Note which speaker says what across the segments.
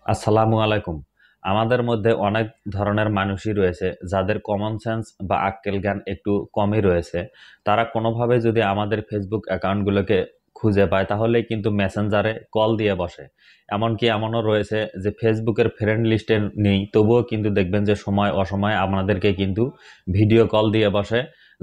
Speaker 1: আসসালামু আলাইকুম। আমাদের মধ্যে অনেক ধরনের মানুষই রয়েছে যাদের কমন সেন্স বা আক্কেল জ্ঞান একটু কমই রয়েছে। তারা কোনোভাবে যদি আমাদের ফেসবুক অ্যাকাউন্টগুলোকে খুঁজে পায় তাহলেই কিন্তু মেসেঞ্জারে কল দিয়ে বসে। এমনকি এমনও রয়েছে যে ফেসবুকের ফ্রেন্ড লিস্টে নেই, তবুও কিন্তু দেখবেন যে সময় অসময়ে আমাদেরকে কিন্তু ভিডিও কল দিয়ে বসে,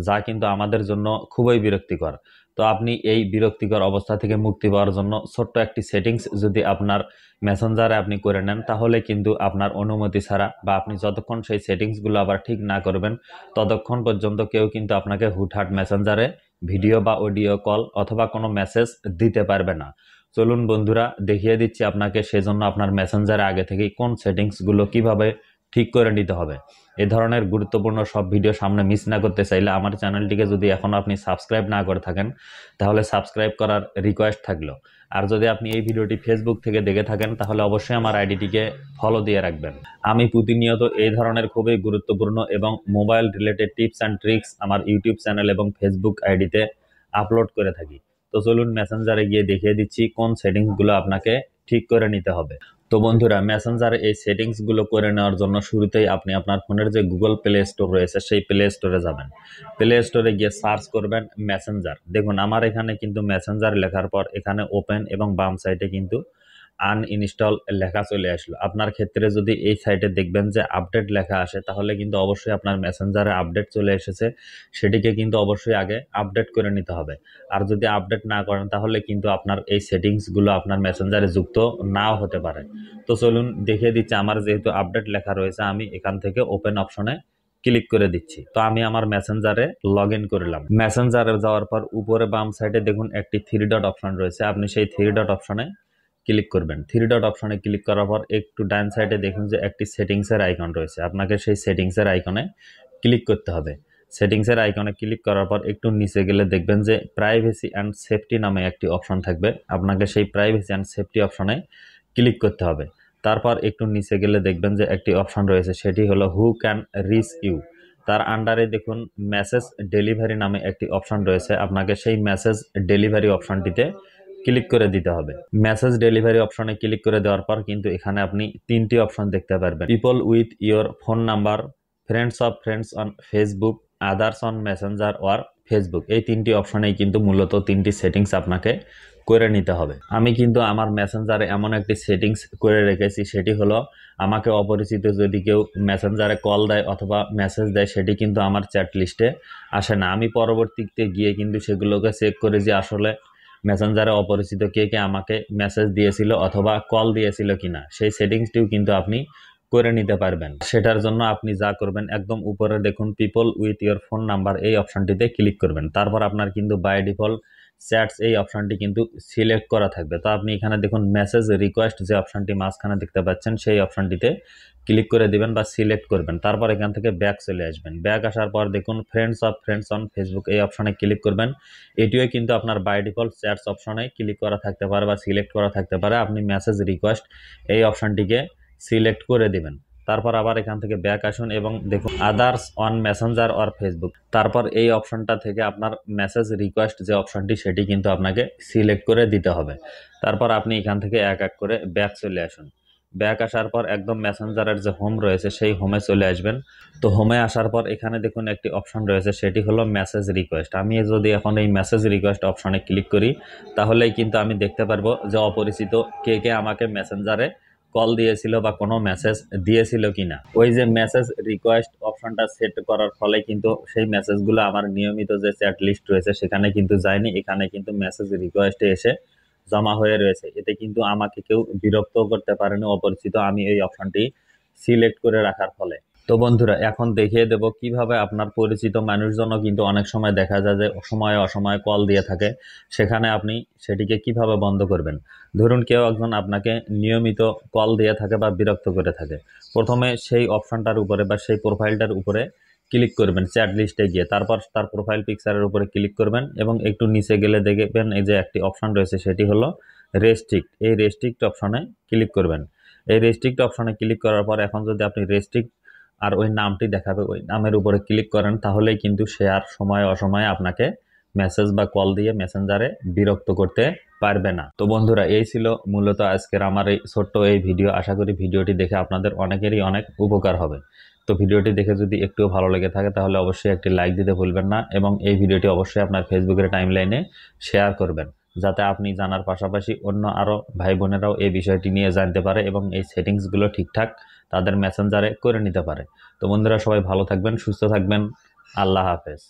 Speaker 1: যা কিন্তু আমাদের জন্য খুবই বিরক্তিকর। তো আপনি এই বিরক্তিকর অবস্থা থেকে মুক্তি পাওয়ার জন্য ছোট্ট একটি সেটিংস যদি আপনার মেসেঞ্জারে আপনি করে নেন, তাহলে কিন্তু আপনার অনুমতি ছাড়া বা আপনি যতক্ষণ সেই সেটিংসগুলো আবার ঠিক না করবেন, ততক্ষণ পর্যন্ত কেউ কিন্তু আপনাকে হুটহাট মেসেঞ্জারে ভিডিও বা অডিও কল অথবা কোনো মেসেজ দিতে পারবে না। চলুন বন্ধুরা, দেখিয়ে দিচ্ছি আপনাকে সেজন্য আপনার মেসেঞ্জারে আগে থেকেই কোন সেটিংসগুলো কিভাবে ঠিক করে নিতে হবে। এ ধরনের গুরুত্বপূর্ণ সব ভিডিও সামনে মিস না করতে চাইলে আমার চ্যানেলটিকে যদি এখনও আপনি সাবস্ক্রাইব না করে থাকেন, তাহলে সাবস্ক্রাইব করার রিকোয়েস্ট থাকলো। আর যদি আপনি এই ভিডিওটি ফেসবুক থেকে দেখে থাকেন, তাহলে অবশ্যই আমার আইডিটিকে ফলো দিয়ে রাখবেন। আমি প্রতিনিয়ত এই ধরনের খুবই গুরুত্বপূর্ণ এবং mobile related tips and tricks আমার ইউটিউব চ্যানেল এবং ফেসবুক আইডিতে আপলোড করে থাকি। তো চলুন মেসেঞ্জারে গিয়ে দেখিয়ে দিচ্ছি কোন সেটিংসগুলো আপনাকে ঠিক করে নিতে হবে। তো বন্ধুরা, মেসেঞ্জারে এই সেটিংসগুলো করে নেওয়ার জন্য শুরুতেই আপনি আপনার ফোনের যে গুগল প্লে স্টোর রয়েছে সেই প্লে স্টোরে যাবেন। প্লে স্টোরে গিয়ে সার্চ করবেন মেসেঞ্জার। দেখুন আমার এখানে কিন্তু মেসেঞ্জার লেখার পর এখানে ওপেন এবং বাম সাইডে কিন্তু আনইনস্টল লেখা চলে আসলো। আপনার ক্ষেত্রে যদি এই সাইটে দেখবেন যে আপডেট লেখা আসে, তাহলে কিন্তু অবশ্যই আপনার মেসেঞ্জারে আপডেট চলে এসেছে, সেটিকে কিন্তু অবশ্যই আগে আপডেট করে নিতে হবে। আর যদি আপডেট না করেন তাহলে কিন্তু আপনার এই সেটিংসগুলো আপনার মেসেঞ্জারে যুক্ত নাও হতে পারে। তো চলুন দেখিয়ে দিচ্ছি। আমার যেহেতু আপডেট লেখা রয়েছে, আমি এখান থেকে ওপেন অপশনে ক্লিক করে দিচ্ছি। তো আমি আমার মেসেঞ্জারে লগ ইন করলাম। মেসেঞ্জারে যাওয়ার পর উপরে বাম সাইডে দেখুন একটি থ্রি ডট অপশন রয়েছে, আপনি সেই থ্রি ডট অপশনে ক্লিক করবেন। থ্রি ডট অপশনে ক্লিক করার পর একটু ডান সাইডে দেখুন যে একটি সেটিংসের আইকন রয়েছে, আপনাকে সেই সেটিংসের আইকনে ক্লিক করতে হবে। সেটিংসের আইকনে ক্লিক করার পর একটু নিচে গেলে দেখবেন যে প্রাইভেসি অ্যান্ড সেফটি নামে একটি অপশন থাকবে, আপনাকে সেই প্রাইভেসি অ্যান্ড সেফটি অপশনে ক্লিক করতে হবে। তারপর একটু নিচে গেলে দেখবেন যে একটি অপশন রয়েছে, সেটি হলো হু ক্যান রিচ ইউ। তার আন্ডারে দেখুন মেসেজ ডেলিভারি নামে একটি অপশন রয়েছে, আপনাকে সেই মেসেজ ডেলিভারি অপশনটিতে ক্লিক করে দিতে হবে। মেসেজ ডেলিভারি অপশনে ক্লিক করে দেওয়ার পর কিন্তু এখানে আপনি তিনটি অপশন দেখতে পারবেন: people with your phone number, friends of friends on Facebook, others on Messenger or Facebook. এই তিনটি অপশনেই কিন্তু মূলত তিনটি সেটিংস আপনাকে করে নিতে হবে। আমি কিন্তু আমার মেসেঞ্জারে এমন একটি সেটিংস করে রেখেছি, সেটি হলো আমাকে অপরিচিত যদি কেউ মেসেঞ্জারে কল দেয় অথবা মেসেজ দেয়, সেটি কিন্তু আমার চ্যাট লিস্টে আসে না। আমি পরবর্তীতে গিয়ে কিন্তু সেগুলোকে চেক করে যে আসলে মেসেঞ্জারে অপরিচিত কে কে আমাকে মেসেজ দিয়েছিল অথবা কল দিয়েছিল কিনা, সেই সেটিংসটিও কিন্তু আপনি করে নিতে পারবেন। সেটার জন্য আপনি যা করবেন, একদম উপরে দেখুন people with your phone number, এই অপশনটিতে ক্লিক করবেন। তারপর আপনার কিন্তু বাই ডিফল্ট চ্যাটস এই অপশনটি কিন্তু সিলেক্ট করা থাকবে। তো আপনি এখানে দেখুন মেসেজ রিকোয়েস্ট যে অপশনটি মাঝখানে দেখতে পাচ্ছেন, সেই অপশনটিতে ক্লিক করে দিবেন বা সিলেক্ট করবেন। তারপর এখান থেকে ব্যাক চলে আসবেন। ব্যাক আসার পর দেখুন friends of friends on Facebook, এই অপশনে ক্লিক করবেন। এটিও কিন্তু আপনার বাই ডিফল্ট চ্যাটস অপশনে ক্লিক করা থাকতে পারে বা সিলেক্ট করা থাকতে পারে। আপনি মেসেজ রিকোয়েস্ট এই অপশনটিকে সিলেক্ট করে দিবেন। তারপর আবার এখান থেকে ব্যাক আসুন এবং দেখুন others on Messenger or Facebook. তারপর এই অপশনটা থেকে আপনার মেসেজ রিকোয়েস্ট যে অপশনটি, সেটি কিন্তু আপনাকে সিলেক্ট করে দিতে হবে। তারপর আপনি এখান থেকে এক এক করে ব্যাক চলে আসুন। ব্যাক আসার পর একদম মেসেঞ্জারের যে হোম রয়েছে সেই হোমে চলে আসবেন। তো হোমে আসার পর এখানে দেখুন একটি অপশন রয়েছে, সেটি হলো মেসেজ রিকোয়েস্ট। আমি যদি এখন এই মেসেজ রিকোয়েস্ট অপশনে ক্লিক করি, তাহলেই কিন্তু আমি দেখতে পারবো যে অপরিচিত কে কে আমাকে মেসেঞ্জারে কল দিয়েছিল বা কোনো মেসেজ দিয়েছিল কিনা। ওই যে মেসেজ রিকোয়েস্ট অপশনটা সেট করার ফলে কিন্তু সেই মেসেজগুলো আমার নিয়মিত যে চ্যাট লিস্ট রয়েছে সেখানে কিন্তু যায়নি, এখানে কিন্তু মেসেজ রিকোয়েস্টে এসে জমা হয়ে রয়েছে। এতে কিন্তু আমাকে কেউ বিরক্ত করতে পারেনি অপরিচিত, আমি এই অপশনটি সিলেক্ট করে রাখার ফলে। তো বন্ধুরা, এখন দেখিয়ে দেব কিভাবে আপনার পরিচিত মানুষজনও কিন্তু অনেক সময় দেখা যায় যে সময়ে অসময়ে কল দিয়ে থাকে, সেখানে আপনি সেটিকে কিভাবে বন্ধ করবেন। ধরুন কেউ একজন আপনাকে নিয়মিত কল দিয়ে থাকে বা বিরক্ত করে থাকে, প্রথমে সেই অপশনটার উপরে বা সেই প্রোফাইলটার উপরে ক্লিক করবেন চ্যাট লিস্টে গিয়ে। তারপর তার প্রোফাইল পিকচারের উপরে ক্লিক করবেন এবং একটু নিচে গেলে দেখবেন এই যে একটি অপশন রয়েছে, সেটি হলো রেস্ট্রিক্ট। এই রেস্ট্রিক্ট অপশনে ক্লিক করবেন। এই রেস্ট্রিক্ট অপশনে ক্লিক করার পর এখন যদি আপনি রেস্ট্রিক্ট আর ওই নামটি দেখাবে ওই নামের উপরে ক্লিক করেন, তাহলেই কিন্তু সে আর সময়ে অসময়ে আপনাকে মেসেজ বা কল দিয়ে মেসেঞ্জারে বিরক্ত করতে পারবে না। তো বন্ধুরা, এই ছিল মূলত আজকের আমার এই ছোট্ট এই ভিডিও। আশা করি ভিডিওটি দেখে আপনাদের অনেকেরই অনেক উপকার হবে। তো ভিডিওটি দেখে যদি একটুও ভালো লেগে থাকে তাহলে অবশ্যই একটি লাইক দিতে ভুলবেন না, এবং এই ভিডিওটি অবশ্যই আপনার ফেসবুকের টাইমলাইনে শেয়ার করবেন, যাতে আপনি জানার পাশাপাশি অন্য আরও ভাই বোনেরাও এই বিষয়টি নিয়ে জানতে পারে এবং এই সেটিংসগুলো ঠিকঠাক তাদের মেসেঞ্জারে করে নিতে পারে। তো বন্ধুরা, সবাই ভালো থাকবেন, সুস্থ থাকবেন। আল্লাহ হাফেজ।